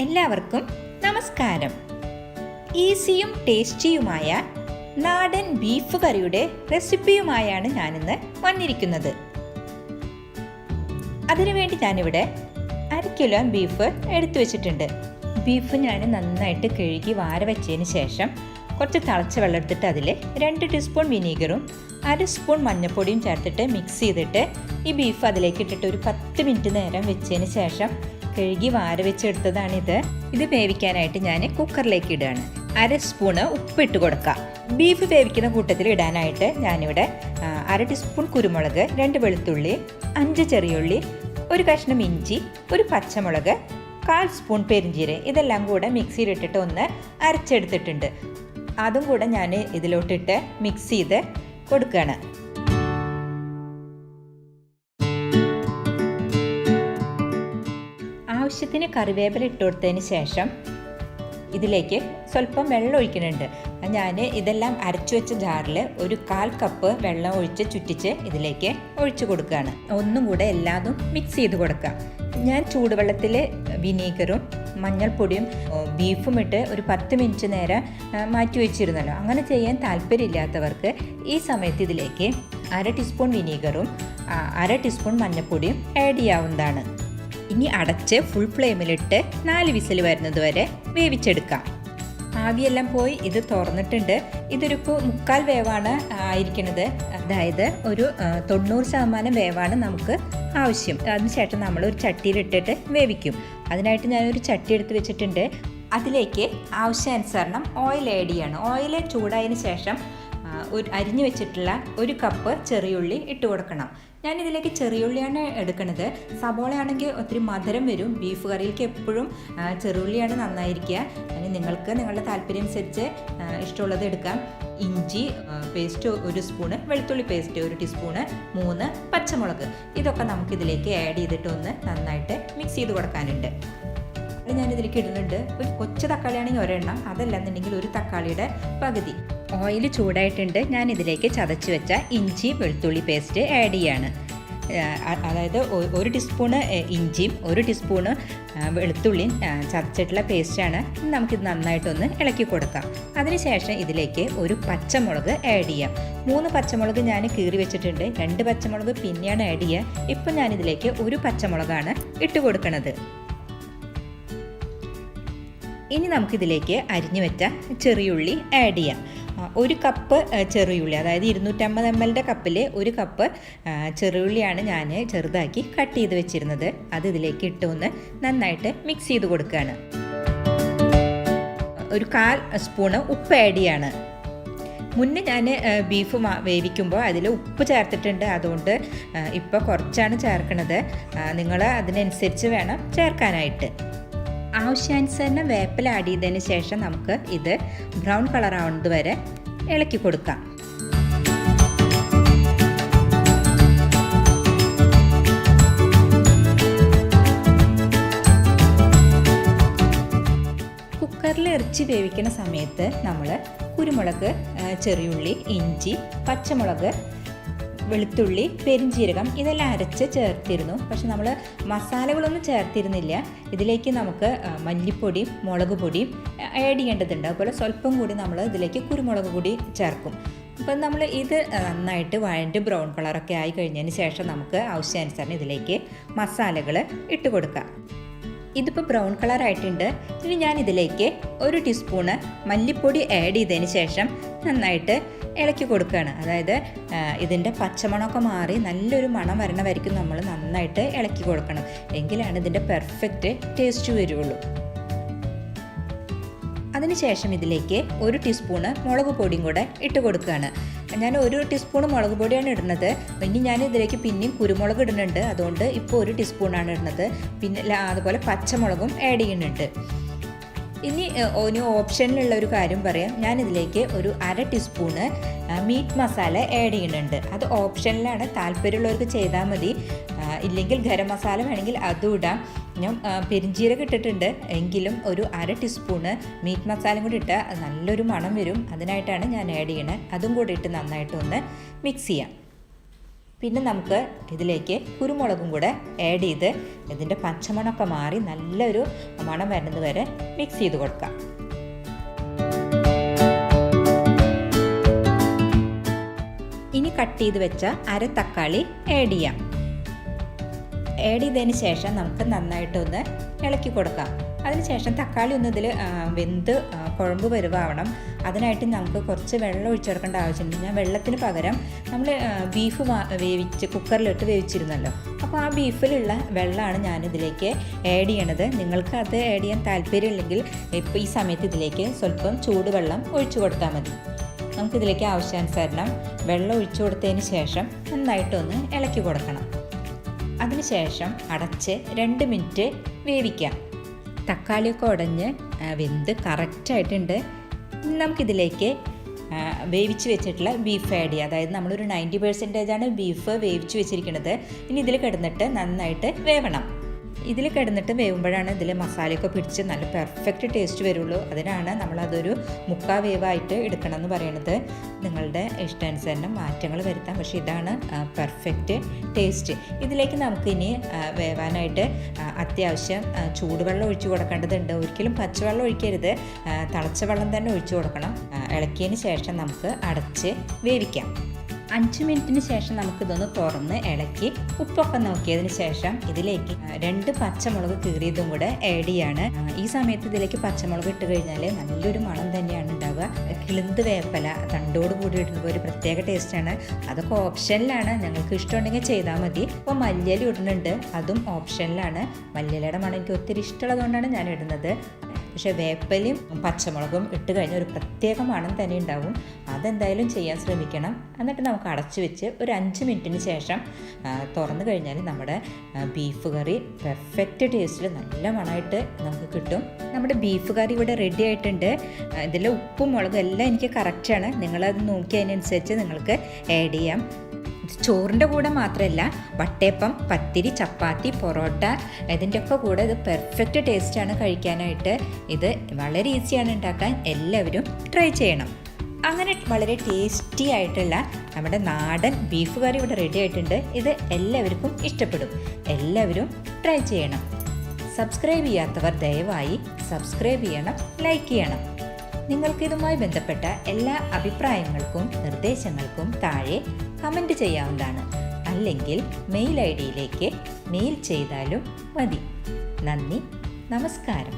എല്ലാവർക്കും നമസ്കാരം. ഈസിയും ടേസ്റ്റിയുമായ നാടൻ ബീഫ് കറിയുടെ റെസിപ്പിയുമായാണ് ഞാനിന്ന് വന്നിരിക്കുന്നത്. അതിനുവേണ്ടി ഞാനിവിടെ 1 കിലോ ബീഫ് എടുത്തു വെച്ചിട്ടുണ്ട്. ബീഫ് ഞാൻ നന്നായിട്ട് കഴുകി വാര വെച്ചതിന് ശേഷം കുറച്ച് തിളച്ച വെള്ളം എടുത്തിട്ട് അതിൽ 2 ടീസ്പൂൺ വിനീഗറും 1 സ്പൂൺ മഞ്ഞൾപ്പൊടിയും ചേർത്തിട്ട് മിക്സ് ചെയ്തിട്ട് ഈ ബീഫ് അതിലേക്ക് ഇട്ടിട്ട് ഒരു 10 മിനിറ്റ് നേരം വെച്ചതിന് ശേഷം കഴുകി വാര വെച്ചെടുത്തതാണിത്. ഇത് വേവിക്കാനായിട്ട് ഞാൻ കുക്കറിലേക്ക് ഇടുകയാണ്. 1 സ്പൂണ് ഉപ്പിട്ട് കൊടുക്കാം. ബീഫ് വേവിക്കുന്ന കൂട്ടത്തിൽ ഇടാനായിട്ട് ഞാനിവിടെ 1 ടീസ്പൂൺ കുരുമുളക്, 2 വെളുത്തുള്ളി, 5 ചെറിയുള്ളി, 1 കഷ്ണം ഇഞ്ചി, 1 പച്ചമുളക്, 1/4 സ്പൂൺ പെരിഞ്ചീരകം ഇതെല്ലാം കൂടെ മിക്സിയിലിട്ടിട്ട് ഒന്ന് അരച്ചെടുത്തിട്ടുണ്ട്. അതും കൂടെ ഞാൻ ഇതിലോട്ടിട്ട് മിക്സ് ചെയ്ത് കൊടുക്കുകയാണ്. ആവശ്യത്തിന് കറിവേപ്പില ഇട്ട് കൊടുത്തതിന് ശേഷം ഇതിലേക്ക് സ്വല്പം വെള്ളം ഒഴിക്കുന്നുണ്ട്. ഞാൻ ഇതെല്ലാം അരച്ചു വെച്ച ജാറിൽ ഒരു 1/4 കപ്പ് വെള്ളം ഒഴിച്ച് ചുറ്റിച്ച് ഇതിലേക്ക് ഒഴിച്ചു കൊടുക്കുകയാണ്. ഒന്നും കൂടെ എല്ലാതും മിക്സ് ചെയ്ത് കൊടുക്കുക. ഞാൻ ചൂടുവെള്ളത്തിൽ വിനീഗറും മഞ്ഞൾപ്പൊടിയും ബീഫും ഇട്ട് ഒരു 10 മിനിറ്റ് നേരം മാറ്റി വെച്ചിരുന്നല്ലോ. അങ്ങനെ ചെയ്യാൻ താല്പര്യമില്ലാത്തവർക്ക് ഈ സമയത്ത് ഇതിലേക്ക് 1/2 ടീസ്പൂൺ വിനീഗറും 1/2 ടീസ്പൂൺ മഞ്ഞൾപ്പൊടിയും ആഡ് ചെയ്യാവുന്നതാണ്. ഇനി അടച്ച് ഫുൾ ഫ്ലെയിമിലിട്ട് 4 വിസിൽ വരുന്നത് വരെ വേവിച്ചെടുക്കാം. ആവിയെല്ലാം പോയി ഇത് തുറന്നിട്ടുണ്ട്. ഇതൊരു 3/4 വേവാണ് ആയിരിക്കുന്നത്. അതായത് ഒരു 90% വേവാണ് നമുക്ക് ആവശ്യം. അതിനുശേഷം നമ്മൾ ഒരു ചട്ടിയിലിട്ടിട്ട് വേവിക്കും. അതിനായിട്ട് ഞാനൊരു ചട്ടി എടുത്ത് വെച്ചിട്ടുണ്ട്. അതിലേക്ക് ആവശ്യാനുസരണം ഓയിൽ ആഡ് ചെയ്യണം. ഓയിൽ ചൂടായതിന് ശേഷം അരിഞ്ഞു വെച്ചിട്ടുള്ള 1 കപ്പ് ചെറിയുള്ളി ഇട്ട് കൊടുക്കണം. ഞാനിതിലേക്ക് ചെറിയുള്ളിയാണ് എടുക്കുന്നത്. സബോളയാണെങ്കിൽ ഒത്തിരി മധുരം വരും. ബീഫ് കറിയിലേക്ക് എപ്പോഴും ചെറിയുള്ളിയാണ് നന്നായിരിക്കുക. നിങ്ങൾക്ക് നിങ്ങളുടെ താല്പര്യം അനുസരിച്ച് ഇഷ്ടമുള്ളത് എടുക്കാം. ഇഞ്ചി പേസ്റ്റ് 1 സ്പൂണ്, വെളുത്തുള്ളി പേസ്റ്റ് 1 ടീസ്പൂണ്, 3 പച്ചമുളക് ഇതൊക്കെ നമുക്കിതിലേക്ക് ആഡ് ചെയ്തിട്ട് ഒന്ന് നന്നായിട്ട് മിക്സ് ചെയ്ത് കൊടുക്കാനുണ്ട്. ഞാനിതിലേക്ക് ഇടുന്നുണ്ട്. ഒരു കൊച്ചു തക്കാളിയാണെങ്കിൽ ഒരെണ്ണം, അതല്ലെന്നുണ്ടെങ്കിൽ 1 തക്കാളിയുടെ പകുതി. ഓയിൽ ചൂടായിട്ടുണ്ട്. ഞാൻ ഇതിലേക്ക് ചതച്ച് വെച്ച ഇഞ്ചി വെളുത്തുള്ളി പേസ്റ്റ് ആഡ് ചെയ്യാണ്. അതായത് 1 ടീസ്പൂണ് ഇഞ്ചിയും 1 ടീസ്പൂണ് വെളുത്തുള്ളിയും ചതച്ചിട്ടുള്ള പേസ്റ്റാണ്. നമുക്കിത് നന്നായിട്ടൊന്ന് ഇളക്കി കൊടുക്കാം. അതിനുശേഷം ഇതിലേക്ക് 1 പച്ചമുളക് ആഡ് ചെയ്യാം. 3 പച്ചമുളക് ഞാൻ കീറി വെച്ചിട്ടുണ്ട്. 2 പച്ചമുളക് പിന്നെയാണ് ആഡ് ചെയ്യുക. ഇപ്പം ഞാനിതിലേക്ക് 1 പച്ചമുളകാണ് ഇട്ട് കൊടുക്കുന്നത്. ഇനി നമുക്കിതിലേക്ക് അരിഞ്ഞു വെച്ച ചെറിയുള്ളി ആഡ് ചെയ്യാം. 1 കപ്പ് ചെറിയുള്ളി, അതായത് 250 ml കപ്പിൽ 1 കപ്പ് ചെറിയുള്ളിയാണ് ഞാൻ ചെറുതാക്കി കട്ട് ചെയ്ത് വെച്ചിരുന്നത്. അത് ഇതിലേക്ക് ഇട്ട് ഒന്ന് നന്നായിട്ട് മിക്സ് ചെയ്ത് കൊടുക്കുകയാണ്. ഒരു 1/4 സ്പൂണ് ഉപ്പ് ആഡ് ചെയ്യാണ്. മുന്നേ ഞാൻ ബീഫ് വേവിക്കുമ്പോൾ അതിൽ ഉപ്പ് ചേർത്തിട്ടുണ്ട്. അതുകൊണ്ട് ഇപ്പോൾ കുറച്ചാണ് ചേർക്കുന്നത്. നിങ്ങൾ അതിനനുസരിച്ച് വേണം ചേർക്കാനായിട്ട്. ആവശ്യാനുസരണം വേപ്പില ആഡ് ചെയ്തതിന് ശേഷം നമുക്ക് ഇത് ബ്രൗൺ കളർ ആവുന്നത് വരെ ഇളക്കി കൊടുക്കാം. കുക്കറിൽ ഇറച്ചി വേവിക്കുന്ന സമയത്ത് നമ്മൾ കുരുമുളക്, ചെറിയുള്ളി, ഇഞ്ചി, പച്ചമുളക്, വെളുത്തുള്ളി, പെരിഞ്ചീരകം ഇതെല്ലാം അരച്ച് ചേർത്തിരുന്നു. പക്ഷെ നമ്മൾ മസാലകളൊന്നും ചേർത്തിരുന്നില്ല. ഇതിലേക്ക് നമുക്ക് മല്ലിപ്പൊടിയും മുളക് പൊടിയും ആഡ് ചെയ്യേണ്ടതുണ്ട്. അതുപോലെ സ്വല്പം കൂടി നമ്മൾ ഇതിലേക്ക് കുരുമുളക് പൊടി ചേർക്കും. അപ്പം നമ്മൾ ഇത് നന്നായിട്ട് വഴണ്ട് ബ്രൗൺ കളറൊക്കെ ആയി കഴിഞ്ഞതിന് ശേഷം നമുക്ക് ആവശ്യാനുസരണം ഇതിലേക്ക് മസാലകൾ ഇട്ട് കൊടുക്കാം. ഇതിപ്പോൾ ബ്രൗൺ കളർ ആയിട്ടുണ്ട്. ഇനി ഞാൻ ഇതിലേക്ക് 1 ടീസ്പൂണ് മല്ലിപ്പൊടി ആഡ് ചെയ്തതിന് ശേഷം നന്നായിട്ട് ഇളക്കി കൊടുക്കുകയാണ്. അതായത് ഇതിൻ്റെ പച്ചമണമൊക്കെ മാറി നല്ലൊരു മണം വരണ വരയ്ക്കും നമ്മൾ നന്നായിട്ട് ഇളക്കി കൊടുക്കണം. എങ്കിലാണ് ഇതിൻ്റെ പെർഫെക്റ്റ് ടേസ്റ്റ് വരുള്ളൂ. അതിനുശേഷം ഇതിലേക്ക് 1 ടീസ്പൂണ് മുളക് പൊടിയും കൂടെ ഇട്ട് കൊടുക്കുകയാണ്. ഞാൻ 1 ടീസ്പൂൺ മുളക് പൊടിയാണ് ഇടുന്നത്. ഇനി ഞാൻ ഇതിലേക്ക് പിന്നെയും കുരുമുളക് ഇടുന്നുണ്ട്. അതുകൊണ്ട് ഇപ്പോൾ 1 ടീസ്പൂണാണ് ഇടുന്നത്. പിന്നെ അതുപോലെ പച്ചമുളകും ആഡ് ചെയ്യുന്നുണ്ട്. ഇനി ഓപ്ഷനിലുള്ള ഒരു കാര്യം പറയാം. ഞാനിതിലേക്ക് ഒരു 1/2 ടീസ്പൂണ് മീറ്റ് മസാല ആഡ് ചെയ്യുന്നുണ്ട്. അത് ഓപ്ഷനിലാണ്. താല്പര്യമുള്ളവർക്ക് ചെയ്താൽ മതി. ഇല്ലെങ്കിൽ ഗരം മസാല വേണമെങ്കിൽ അതും ഇടാം. ഞാൻ പെരിഞ്ചീരകം ഇട്ടിട്ടുണ്ട്. എങ്കിലും ഒരു 1/2 ടീസ്പൂണ് മീറ്റ് മസാലയും കൂടി ഇട്ടാൽ നല്ലൊരു മണം വരും. അതിനായിട്ടാണ് ഞാൻ ആഡ് ചെയ്യണത്. അതും കൂടി ഇട്ട് നന്നായിട്ടൊന്ന് മിക്സ് ചെയ്യാം. പിന്നെ നമുക്ക് ഇതിലേക്ക് കുരുമുളകും കൂടെ ആഡ് ചെയ്ത് ഇതിൻ്റെ പച്ചമണമൊക്കെ മാറി നല്ലൊരു മണം വരുന്നത് വരെ മിക്സ് ചെയ്ത് കൊടുക്കാം. ഇനി കട്ട് ചെയ്ത് വെച്ച അര തക്കാളി ആഡ് ചെയ്യാം. ആഡ് ചെയ്തതിന് ശേഷം നമുക്ക് നന്നായിട്ടൊന്ന് ഇളക്കി കൊടുക്കാം. അതിനുശേഷം തക്കാളി ഒന്ന് ഇതിൽ വെന്ത് കുഴമ്പ് പരുവാവണം. അതിനായിട്ട് നമുക്ക് കുറച്ച് വെള്ളം ഒഴിച്ചെടുക്കേണ്ട ആവശ്യമുണ്ട്. ഞാൻ വെള്ളത്തിന് പകരം നമ്മൾ ബീഫ് വേവിച്ച് കുക്കറിലിട്ട് വേവിച്ചിരുന്നല്ലോ, അപ്പോൾ ആ ബീഫിലുള്ള വെള്ളമാണ് ഞാനിതിലേക്ക് ആഡ് ചെയ്യണത്. നിങ്ങൾക്ക് അത് ആഡ് ചെയ്യാൻ താല്പര്യമില്ലെങ്കിൽ ഇപ്പോൾ ഈ സമയത്ത് ഇതിലേക്ക് സ്വല്പം ചൂടുവെള്ളം ഒഴിച്ചു കൊടുത്താൽ മതി. നമുക്കിതിലേക്ക് ആവശ്യാനുസരണം വെള്ളം ഒഴിച്ചു കൊടുത്തതിന് ശേഷം നന്നായിട്ടൊന്ന് ഇളക്കി കൊടുക്കണം. അതിനുശേഷം അടച്ച് 2 മിനിറ്റ് വേവിക്കാം. തക്കാളിയൊക്കെ ഉടഞ്ഞ് വെന്ത് കറക്റ്റായിട്ടുണ്ട്. നമുക്കിതിലേക്ക് വേവിച്ച് വെച്ചിട്ടുള്ള ബീഫ് ആഡ് ചെയ്യുക. അതായത് നമ്മളൊരു 90% ബീഫ് വേവിച്ച് വെച്ചിരിക്കുന്നത്. ഇനി ഇതിൽ കിടന്നിട്ട് നന്നായിട്ട് വേവണം. ഇതിൽ കിടന്നിട്ട് വേവുമ്പോഴാണ് ഇതിൽ മസാലയൊക്കെ പിടിച്ച് നല്ല പെർഫെക്റ്റ് ടേസ്റ്റ് വരുള്ളൂ. അതിനാണ് നമ്മളതൊരു 3/4 വേവായിട്ട് എടുക്കണം എന്ന് പറയുന്നത്. നിങ്ങളുടെ ഇഷ്ടാനുസരണം മാറ്റങ്ങൾ വരുത്താം, പക്ഷേ ഇതാണ് പെർഫെക്റ്റ് ടേസ്റ്റ്. ഇതിലേക്ക് നമുക്കിനി വേവാനായിട്ട് അത്യാവശ്യം ചൂടുവെള്ളം ഒഴിച്ചു കൊടുക്കേണ്ടതുണ്ട്. ഒരിക്കലും പച്ചവെള്ളം ഒഴിക്കരുത്, തിളച്ച വെള്ളം തന്നെ ഒഴിച്ചു കൊടുക്കണം. ഇളക്കിയതിന് ശേഷം നമുക്ക് അടച്ച് വേവിക്കാം. 5 മിനിറ്റിന് ശേഷം നമുക്കിതൊന്ന് തുറന്ന് ഇളക്കി ഉപ്പൊക്കെ നോക്കിയതിന് ശേഷം ഇതിലേക്ക് 2 പച്ചമുളക് കീറിയതും കൂടെ ആഡ് ചെയ്യാണ്. ഈ സമയത്ത് ഇതിലേക്ക് പച്ചമുളക് ഇട്ട് കഴിഞ്ഞാൽ നല്ലൊരു മണം തന്നെയാണ് ഉണ്ടാവുക. കിളുന്ത് വേപ്പല തണ്ടോട് കൂടി ഇടുമ്പോൾ ഒരു പ്രത്യേക ടേസ്റ്റാണ്. അതൊക്കെ ഓപ്ഷനിലാണ്, നിങ്ങൾക്ക് ഇഷ്ടമുണ്ടെങ്കിൽ ചെയ്താൽ മതി. ഇപ്പോൾ മല്ലിയില ഇടുന്നുണ്ട്, അതും ഓപ്ഷനിലാണ്. മല്ലിയിലയുടെ മണം എനിക്ക് ഒത്തിരി ഇഷ്ടമുള്ളതുകൊണ്ടാണ് ഞാൻ ഇടുന്നത്. പക്ഷേ വേപ്പലയും പച്ചമുളകും ഇട്ട് കഴിഞ്ഞാൽ ഒരു പ്രത്യേക മണം തന്നെ ഉണ്ടാവും. അതെന്തായാലും ചെയ്യാൻ ശ്രമിക്കണം. എന്നിട്ട് നമുക്ക് അടച്ചു വെച്ച് ഒരു 5 മിനിറ്റിന് ശേഷം തുറന്നു കഴിഞ്ഞാൽ നമ്മുടെ ബീഫ് കറി പെർഫെക്റ്റ് ടേസ്റ്റിൽ നല്ല മണമായിട്ട് നമുക്ക് കിട്ടും. നമ്മുടെ ബീഫ് കറി ഇവിടെ റെഡി ആയിട്ടുണ്ട്. ഇതിൽ ഉപ്പും മുളകും എല്ലാം എനിക്ക് കറക്റ്റാണ്. നിങ്ങളത് നോക്കി അതിനനുസരിച്ച് നിങ്ങൾക്ക് ആഡ് ചെയ്യാം. ചോറിൻ്റെ കൂടെ മാത്രമല്ല, വട്ടയപ്പം, പത്തിരി, ചപ്പാത്തി, പൊറോട്ട ഇതിൻ്റെയൊക്കെ കൂടെ ഇത് പെർഫെക്റ്റ് ടേസ്റ്റാണ് കഴിക്കാനായിട്ട്. ഇത് വളരെ ഈസിയാണ് ഉണ്ടാക്കാൻ. എല്ലാവരും ട്രൈ ചെയ്യണം. അങ്ങനെ വളരെ ടേസ്റ്റി ആയിട്ടുള്ള നമ്മുടെ നാടൻ ബീഫ് കറി ഇവിടെ റെഡി ആയിട്ടുണ്ട്. ഇത് എല്ലാവർക്കും ഇഷ്ടപ്പെടും. എല്ലാവരും ട്രൈ ചെയ്യണം. സബ്സ്ക്രൈബ് ചെയ്യാത്തവർ ദയവായി സബ്സ്ക്രൈബ് ചെയ്യണം, ലൈക്ക് ചെയ്യണം. നിങ്ങൾക്കിതുമായി ബന്ധപ്പെട്ട എല്ലാ അഭിപ്രായങ്ങൾക്കും നിർദ്ദേശങ്ങൾക്കും താഴെ കമൻറ്റ് ചെയ്യാവുന്നതാണ്. അല്ലെങ്കിൽ മെയിൽ ID യിലേക്ക് മെയിൽ ചെയ്താലും മതി. നന്ദി, നമസ്കാരം.